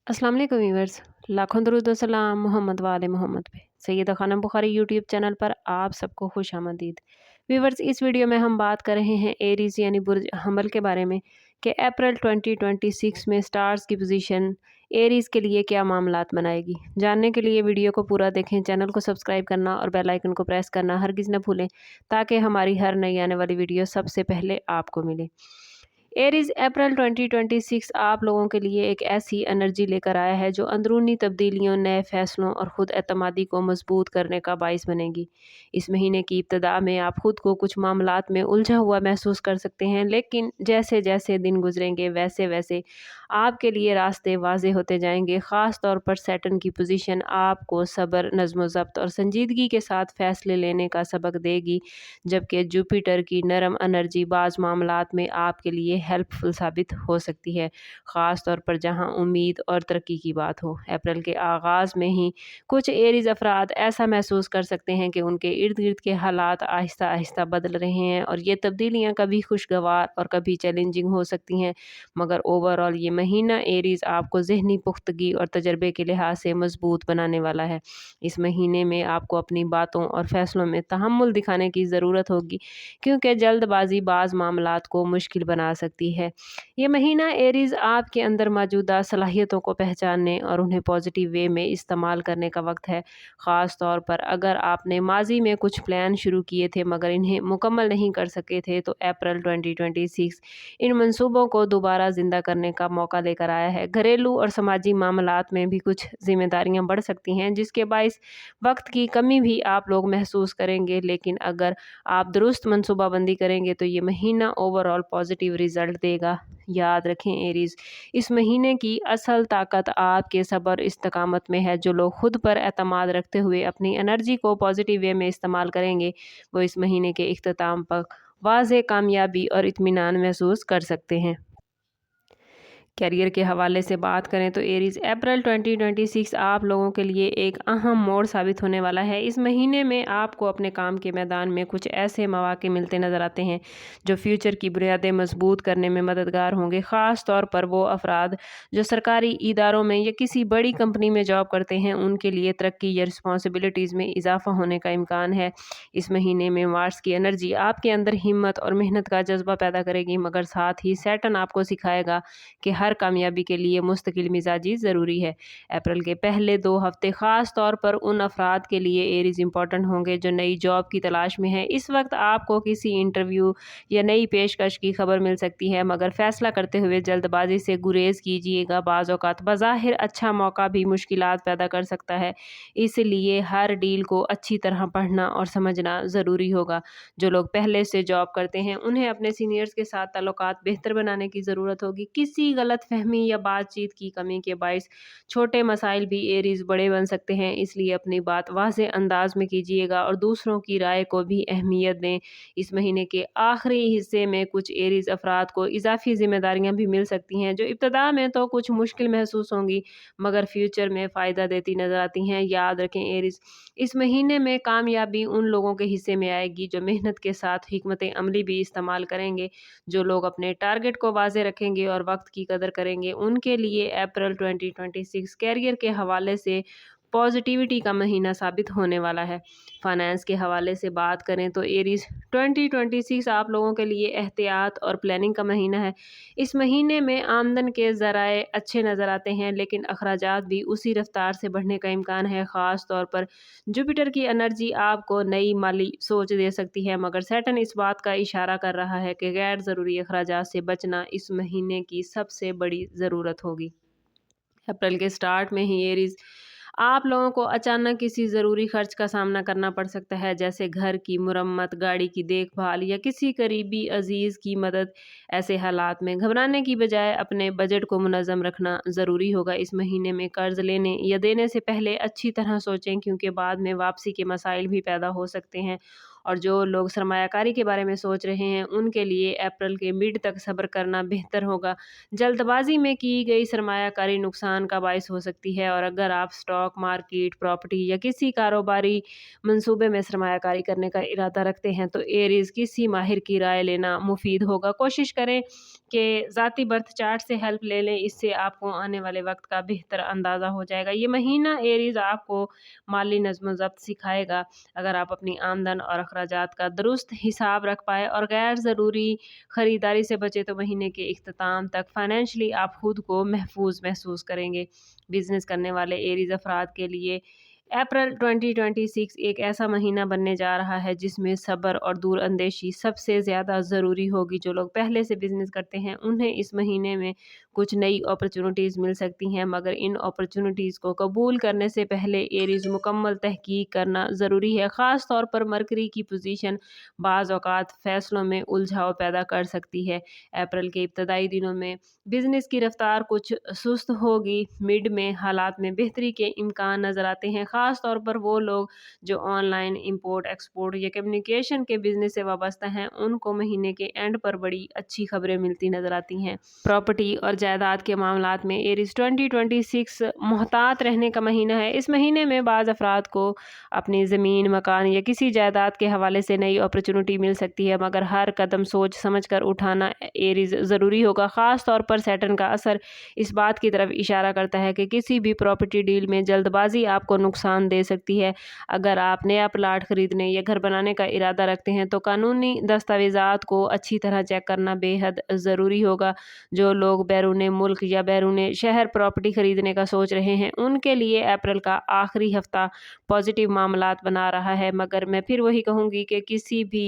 अस्सलाम वालेकुम व्यूअर्स, लाखों दरूद व सलाम मोहम्मद वाले मोहम्मद पे। सैयदा खानम बुखारी यूट्यूब चैनल पर आप सबको खुश आमदीद। व्यूअर्स, इस वीडियो में हम बात कर रहे हैं एरीज़ यानी बुर्ज हमल के बारे में कि अप्रैल 2026 में स्टार्स की पोजीशन एरीज़ के लिए क्या मामलात बनाएगी। जानने के लिए वीडियो को पूरा देखें, चैनल को सब्सक्राइब करना और बेल आइकन को प्रेस करना हरगिज़ न भूलें ताकि हमारी हर नई आने वाली वीडियो सबसे पहले आपको मिले। एरीज अप्रैल 2026 आप लोगों के लिए एक ऐसी एनर्जी लेकर आया है जो अंदरूनी तब्दीलियों, नए फैसलों और ख़ुद एतमादी को मजबूत करने का बाइस बनेगी। इस महीने की इब्तिदा में आप खुद को कुछ मामलात में उलझा हुआ महसूस कर सकते हैं, लेकिन जैसे जैसे दिन गुजरेंगे वैसे वैसे आपके लिए रास्ते वाजे होते जाएंगे। ख़ास तौर पर सैटर्न की पोजीशन आपको सब्र, नज़्म ज़ब्त और संजीदगी के साथ फ़ैसले लेने का सबक देगी, जबकि जुपिटर की नरम एनर्जी बाज़ मामलात में आपके लिए हेल्पफुल साबित हो सकती है, ख़ास तौर पर जहां उम्मीद और तरक्की की बात हो। अप्रैल के आगाज़ में ही कुछ एरीज अफराद ऐसा महसूस कर सकते हैं कि उनके इर्द गिर्द के हालात आहिस्ता आहिस्ता बदल रहे हैं और ये तब्दीलियां कभी खुशगवार और कभी चैलेंजिंग हो सकती हैं, मगर ओवरऑल ये महीना एरीज आपको ज़हनी पुख्तगी और तजर्बे के लिहाज से मजबूत बनाने वाला है। इस महीने में आपको अपनी बातों और फैसलों में तहम्मुल दिखाने की ज़रूरत होगी, क्योंकि जल्दबाजी बाज़ मामलात को मुश्किल बना सकती है। ये महीना एरीज आपके अंदर मौजूदा सलाहियतों को पहचानने और उन्हें पॉजिटिव वे में इस्तेमाल करने का वक्त है। ख़ास तौर पर अगर आपने माजी में कुछ प्लान शुरू किए थे मगर इन्हें मुकम्मल नहीं कर सके थे, तो अप्रैल 2026 इन मंसूबों को दोबारा ज़िंदा करने का मौका लेकर आया है। घरेलू और समाजी मामलात में भी कुछ जिम्मेदारियां बढ़ सकती हैं, जिसके बाइस वक्त की कमी भी आप लोग महसूस करेंगे, लेकिन अगर आप दुरुस्त मनसूबाबंदी करेंगे तो ये महीना ओवरऑल पॉजिटिव रिजल्ट देगा। याद रखें एरीज, इस महीने की असल ताकत आपके सब्र इस्तकामत में है। जो लोग खुद पर एतमाद रखते हुए अपनी एनर्जी को पॉजिटिव वे में इस्तेमाल करेंगे, वो इस महीने के इख्तिताम पर वाज़ेह कामयाबी और इत्मीनान महसूस कर सकते हैं। कैरियर के हवाले से बात करें तो एरीज अप्रैल 2026 आप लोगों के लिए एक अहम मोड़ साबित होने वाला है। इस महीने में आपको अपने काम के मैदान में कुछ ऐसे मौके मिलते नज़र आते हैं जो फ्यूचर की बुनियादें मजबूत करने में मददगार होंगे। ख़ास तौर पर वो अफराद जो सरकारी इदारों में या किसी बड़ी कंपनी में जॉब करते हैं, उनके लिए तरक्की या रिस्पॉन्सिबिलिटीज़ में इजाफा होने का इम्कान है। इस महीने में मार्स की एनर्जी आपके अंदर हिम्मत और मेहनत का जज्बा पैदा करेगी, मगर साथ ही सैटर्न आपको सिखाएगा कि हर कामयाबी के लिए मुस्तकिल मिजाजी ज़रूरी है। अप्रैल के पहले 2 हफ्ते ख़ास तौर पर उन अफराद के लिए एरीज इंपॉर्टेंट होंगे जो नई जॉब की तलाश में है। इस वक्त आपको किसी इंटरव्यू या नई पेशकश की खबर मिल सकती है, मगर फैसला करते हुए जल्दबाजी से गुरेज कीजिएगा। बाज़ औक़ात बज़ाहिर अच्छा मौका भी मुश्किलात पैदा कर सकता है, इसलिए हर डील को अच्छी तरह पढ़ना और समझना ज़रूरी होगा। जो लोग पहले से जॉब करते हैं, उन्हें अपने सीनियर्स के साथ ताल्लुकात बेहतर बनाने की ज़रूरत होगी। किसी गलतफहमी या बातचीत की कमी के बाइस छोटे मसाइल भी एरीज बड़े बन सकते हैं, इसलिए अपनी बात वाज़ेह अंदाज में कीजिएगा और दूसरों की राय को भी अहमियत दें। इस महीने के आखिरी हिस्से में कुछ एरीज अफराद को इजाफी जिम्मेदारियां भी मिल सकती हैं, जो इब्तिदा में तो कुछ मुश्किल महसूस होंगी मगर फ्यूचर में फ़ायदा देती नज़र आती हैं। याद रखें एरीज, इस महीने में कामयाबी उन लोगों के हिस्से में आएगी जो मेहनत के साथ हिकमत अमली भी इस्तेमाल करेंगे। जो लोग अपने टारगेट को वाज़ेह रखेंगे और वक्त की कदर करेंगे, उनके लिए अप्रैल 2026 कैरियर के हवाले से पॉजिटिविटी का महीना साबित होने वाला है। फाइनेंस के हवाले से बात करें तो एरीज 2026 आप लोगों के लिए एहतियात और प्लानिंग का महीना है। इस महीने में आमदन के ज़राए अच्छे नज़र आते हैं, लेकिन अखराजात भी उसी रफ्तार से बढ़ने का इम्कान है। ख़ास तौर पर जुपिटर की एनर्जी आपको नई माली सोच दे सकती है, मगर सैटर्न इस बात का इशारा कर रहा है कि गैर ज़रूरी अखराजात से बचना इस महीने की सबसे बड़ी ज़रूरत होगी। अप्रैल के स्टार्ट में ही एरीज आप लोगों को अचानक किसी ज़रूरी खर्च का सामना करना पड़ सकता है, जैसे घर की मुरम्मत, गाड़ी की देखभाल या किसी करीबी अजीज़ की मदद। ऐसे हालात में घबराने की बजाय अपने बजट को मुनज़्ज़म रखना ज़रूरी होगा। इस महीने में कर्ज़ लेने या देने से पहले अच्छी तरह सोचें, क्योंकि बाद में वापसी के मसाइल भी पैदा हो सकते हैं। और जो लोग सरमायाकारी के बारे में सोच रहे हैं, उनके लिए अप्रैल के मिड तक सब्र करना बेहतर होगा। जल्दबाजी में की गई सरमायाकारी नुकसान का बायस हो सकती है, और अगर आप स्टॉक मार्केट, प्रॉपर्टी या किसी कारोबारी मंसूबे में सरमायाकारी करने का इरादा रखते हैं, तो एरीज किसी माहिर की राय लेना मुफीद होगा। कोशिश करें कि ज़ाती बर्थ चार्ट से हेल्प ले लें, इससे आपको आने वाले वक्त का बेहतर अंदाज़ा हो जाएगा। ये महीना एरीज़ आपको माली नज़्म-ज़ब्त सिखाएगा। अगर आप अपनी आमदन और अखराजात का दुरुस्त हिसाब रख पाए और गैर ज़रूरी ख़रीदारी से बचे तो महीने के इख्तिताम तक फ़ाइनेंशियली आप खुद को महफूज महसूस करेंगे। बिज़नेस करने वाले एरीज़ अफराद के लिए अप्रैल 2026 एक ऐसा महीना बनने जा रहा है जिसमें सब्र और दूरअंदेशी सबसे ज़्यादा ज़रूरी होगी। जो लोग पहले से बिज़नेस करते हैं उन्हें इस महीने में कुछ नई अपॉर्चुनिटीज़ मिल सकती हैं, मगर इन अपॉर्चुनिटीज़ को कबूल करने से पहले एरीज़ मुकम्मल तहकीक करना ज़रूरी है। ख़ास तौर पर मरकरी की पोजीशन बाज़ औक़ात फ़ैसलों में उलझाव पैदा कर सकती है। अप्रैल के इब्तदाई दिनों में बिज़नेस की रफ्तार कुछ सुस्त होगी। मिड में हालात में बेहतरी के इम्कान नज़र आते हैं, ख़ास तौर पर वो लोग जो ऑनलाइन इंपोर्ट एक्सपोर्ट या कम्युनिकेशन के बिज़नेस से वाबस्ता हैं, उनको महीने के एंड पर बड़ी अच्छी खबरें मिलती नज़र आती हैं। प्रॉपर्टी और जायदाद के मामलात में एरीज़ 2026 मोहतात रहने का महीना है। इस महीने में बाज़ अफराद को अपनी ज़मीन, मकान या किसी जायदाद के हवाले से नई अपॉर्चुनिटी मिल सकती है, मगर हर कदम सोच समझ कर उठाना एरीज़ ज़रूरी होगा। ख़ास तौर पर सैटर्न का असर इस बात की तरफ इशारा करता है कि किसी भी प्रॉपर्टी डील में जल्दबाजी आपको नुकसान दे सकती है। अगर आप नया प्लाट खरीदने या घर बनाने का इरादा रखते हैं तो कानूनी दस्तावेज़ात को अच्छी तरह चेक करना बेहद ज़रूरी होगा। जो लोग बैरून मुल्क या बैरून शहर प्रॉपर्टी खरीदने का सोच रहे हैं उनके लिए अप्रैल का आखिरी हफ्ता पॉजिटिव मामलात बना रहा है, मगर मैं फिर वही कहूँगी कि किसी भी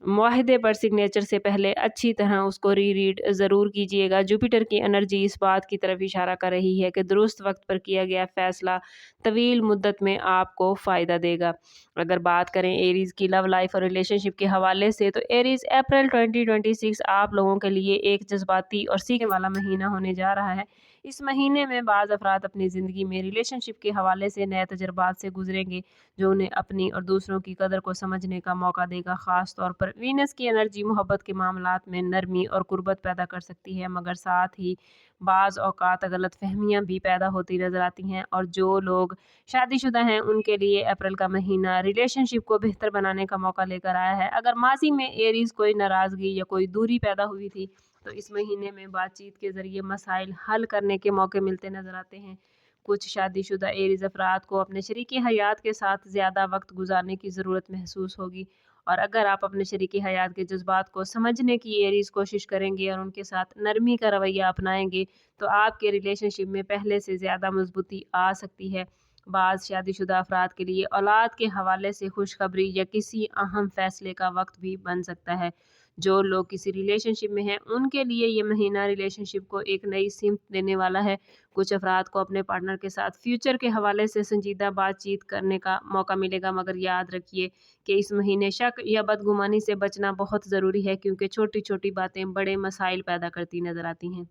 मुआहदे पर सिग्नेचर से पहले अच्छी तरह उसको रीड ज़रूर कीजिएगा। जुपिटर की एनर्जी इस बात की तरफ इशारा कर रही है कि दुरुस्त वक्त पर किया गया फ़ैसला तवील मुद्दत में आपको फ़ायदा देगा। अगर बात करें एरीज़ की लव लाइफ और रिलेशनशिप के हवाले से तो एरीज़ अप्रैल 2026 आप लोगों के लिए एक जज्बाती और सीखने वाला महीना होने जा रहा है। इस महीने में बाज़ अफराद अपनी ज़िंदगी में रिलेशनशिप के हवाले से नए तजुर्बात से गुजरेंगे, जो उन्हें अपनी और दूसरों की कदर को समझने का मौका देगा। ख़ास तौर पर वीनस की एनर्जी मोहब्बत के मामलात में नरमी और कुर्बत पैदा कर सकती है, मगर साथ ही बाज़ औक़ात गलतफ़हमियाँ भी पैदा होती नज़र आती हैं। और जो लोग शादीशुदा हैं उनके लिए अप्रैल का महीना रिलेशनशिप को बेहतर बनाने का मौका लेकर आया है। अगर माज़ी में एरीज़ कोई नाराज़गी या कोई दूरी पैदा हुई थी तो इस महीने में बातचीत के ज़रिए मसाइल हल करने के मौके मिलते नज़र आते हैं। कुछ शादीशुदा एरीज़ अफराद को अपने शरीकी हयात के साथ ज़्यादा वक्त गुजारने की ज़रूरत महसूस होगी, और अगर आप अपने शरीकी हयात के जज्बात को समझने की एरीज़ कोशिश करेंगे और उनके साथ नरमी का रवैया अपनाएंगे तो आपके रिलेशनशिप में पहले से ज़्यादा मजबूती आ सकती है। बाज़ शादीशुदा अफराद के लिए औलाद के हवाले से खुशखबरी या किसी अहम फैसले का वक्त भी बन सकता है। जो लोग किसी रिलेशनशिप में हैं उनके लिए ये महीना रिलेशनशिप को एक नई सिमत देने वाला है। कुछ अफराद को अपने पार्टनर के साथ फ्यूचर के हवाले से संजीदा बातचीत करने का मौका मिलेगा, मगर याद रखिए कि इस महीने शक या बदगुमानी से बचना बहुत ज़रूरी है, क्योंकि छोटी छोटी बातें बड़े मसाइल पैदा करती नज़र आती हैं।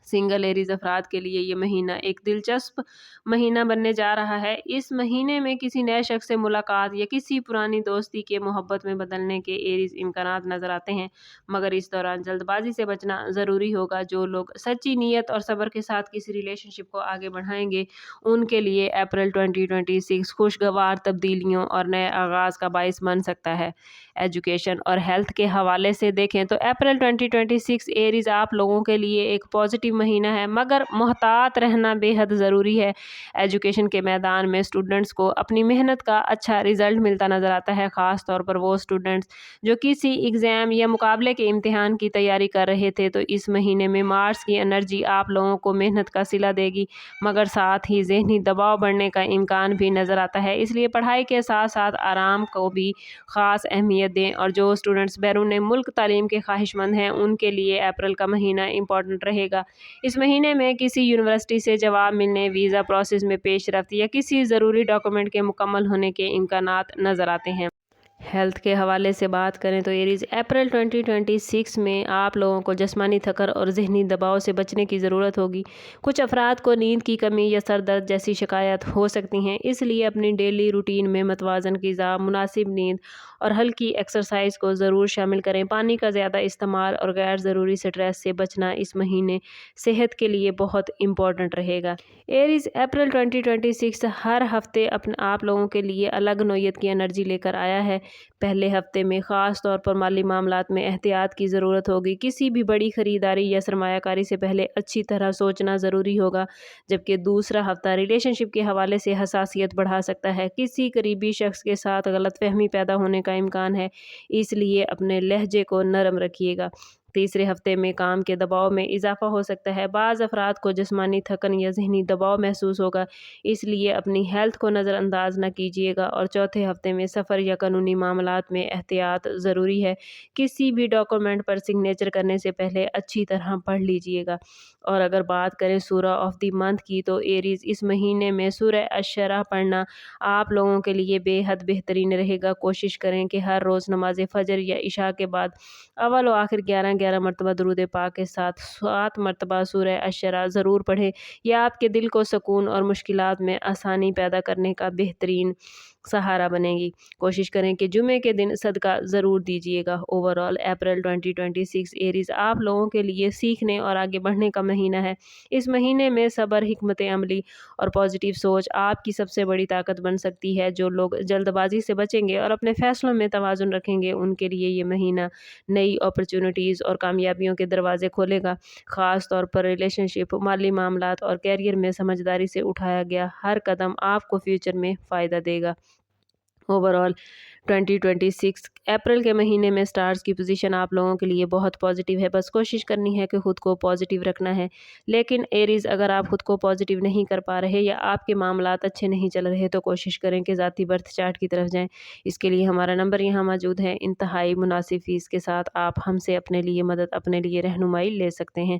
सिंगल एरीज़ अफराद के लिए ये महीना एक दिलचस्प महीना बनने जा रहा है। इस महीने में किसी नए शख्स से मुलाकात या किसी पुरानी दोस्ती के मोहब्बत में बदलने के एरीज़ इम्कानात नज़र आते हैं, मगर इस दौरान जल्दबाजी से बचना ज़रूरी होगा। जो लोग सच्ची नीयत और सब्र के साथ किसी रिलेशनशिप को आगे बढ़ाएंगे उनके लिए अप्रैल 2026 खुशगवार तब्दीलियों और नए आगाज़ का बाइस बन सकता है। एजुकेशन और हेल्थ के हवाले से देखें तो अप्रैल 2026 एरीज़ आप लोगों के लिए एक पॉजिटिव महीना है, मगर मोहतात रहना बेहद ज़रूरी है। एजुकेशन के मैदान में स्टूडेंट्स को अपनी मेहनत का अच्छा रिज़ल्ट मिलता नज़र आता है, ख़ास तौर पर वो स्टूडेंट्स जो किसी एग्ज़ाम या मुकाबले के इम्तिहान की तैयारी कर रहे थे। तो इस महीने में मार्स की एनर्जी आप लोगों को मेहनत का सिला देगी, मगर साथ ही ज़हनी दबाव बढ़ने का इम्कान भी नज़र आता है। इसलिए पढ़ाई के साथ साथ आराम को भी ख़ास अहमियत दें। और जो स्टूडेंट्स बैरून मुल्क तालीम के ख्वाहिशमंद हैं उनके लिए अप्रैल का महीना इम्पॉर्टेंट रहेगा। इस महीने में किसी यूनिवर्सिटी से जवाब मिलने, वीज़ा प्रोसेस में पेशरफ्त या किसी ज़रूरी डॉक्यूमेंट के मुकम्मल होने के इम्कानात नज़र आते हैं। हेल्थ के हवाले से बात करें तो एरीज़ अप्रैल 2026 में आप लोगों को जिस्मानी थकर और ज़हनी दबाव से बचने की ज़रूरत होगी। कुछ अफराद को नींद की कमी या सर दर्द जैसी शिकायत हो सकती हैं, इसलिए अपनी डेली रूटीन में मतवाज़न ग़िज़ा, मुनासिब नींद और हल्की एक्सरसाइज को ज़रूर शामिल करें। पानी का ज़्यादा इस्तेमाल और गैर ज़रूरी स्ट्रेस से बचना इस महीने सेहत के लिए बहुत इम्पोर्टेंट रहेगा। एरीज़ अप्रैल 2026 हर हफ्ते आप लोगों के लिए अलग नौयत की एनर्जी लेकर आया है। पहले हफ्ते में ख़ास तौर पर माली मामलात में एहतियात की ज़रूरत होगी। किसी भी बड़ी ख़रीदारी या सरमायाकारी से पहले अच्छी तरह सोचना ज़रूरी होगा, जबकि दूसरा हफ्ता रिलेशनशिप के हवाले से हसासियत बढ़ा सकता है। किसी करीबी शख्स के साथ गलतफहमी पैदा होने का इम्कान है, इसलिए अपने लहजे को नरम रखिएगा। तीसरे हफ्ते में काम के दबाव में इजाफा हो सकता है। बाज़ अफराद को जिस्मानी थकन या ज़हनी दबाव महसूस होगा, इसलिए अपनी हेल्थ को नज़रअंदाज न कीजिएगा। और चौथे हफ्ते में सफ़र या कानूनी मामलात में एहतियात ज़रूरी है। किसी भी डॉक्यूमेंट पर सिग्नेचर करने से पहले अच्छी तरह पढ़ लीजिएगा। और अगर बात करें सूरह ऑफ द मंथ की, तो एरीज़ इस महीने में सूरह अश-शरा पढ़ना आप लोगों के लिए बेहद बेहतरीन रहेगा। कोशिश करें कि हर रोज़ नमाज फ़जर या इशा के बाद अव्वल व आखिर 11 मरतबा दुरूद पाक के साथ 7 मरतबा सूरह अश-शरा ज़रूर पढ़ें। यह आपके दिल को सुकून और मुश्किलात में आसानी पैदा करने का बेहतरीन सहारा बनेगी। कोशिश करें कि जुमे के दिन सदका ज़रूर दीजिएगा। ओवरऑल अप्रैल 2026 एरीज़ आप लोगों के लिए सीखने और आगे बढ़ने का महीना है। इस महीने में सब्र, हिकमत अमली और पॉजिटिव सोच आपकी सबसे बड़ी ताकत बन सकती है। जो लोग जल्दबाजी से बचेंगे और अपने फैसलों में तवाज़ुन रखेंगे, उनके लिए ये महीना नई अपॉर्चुनिटीज़ और कामयाबियों के दरवाजे खोलेगा। ख़ास तौर पर रिलेशनशिप, माली मामलात और कैरियर में समझदारी से उठाया गया हर कदम आपको फ्यूचर में फ़ायदा देगा। ओवरऑल 2026 अप्रैल के महीने में स्टार्स की पोजीशन आप लोगों के लिए बहुत पॉजिटिव है। बस कोशिश करनी है कि ख़ुद को पॉजिटिव रखना है। लेकिन एरीज़, अगर आप ख़ुद को पॉजिटिव नहीं कर पा रहे या आपके मामलात अच्छे नहीं चल रहे, तो कोशिश करें कि ज़ाती बर्थ चार्ट की तरफ जाएं। इसके लिए हमारा नंबर यहाँ मौजूद है। इंतहाई मुनासिब फ़ीस के साथ आप हमसे अपने लिए मदद, अपने लिए रहनुमाई ले सकते हैं।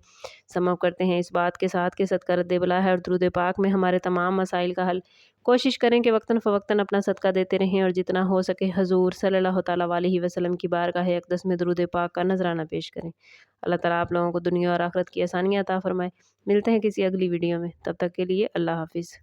सम अप करते हैं इस बात के साथ कि सदका रद्द बला है और दुरूद पाक में हमारे तमाम मसाइल का हल। कोशिश करें कि वक्तन फ़वक्तन अपना सदका देते रहें और जितना हो सके हजूर सल्लल्लाहु ताला अलैहि वसल्लम की बारगाह अक़दस में दुरूद पाक का नजराना पेश करें। अल्लाह ताला आप लोगों को दुनिया और आखिरत की आसानियाँ अता फरमाए। मिलते हैं किसी अगली वीडियो में, तब तक के लिए अल्लाह हाफ़िज़।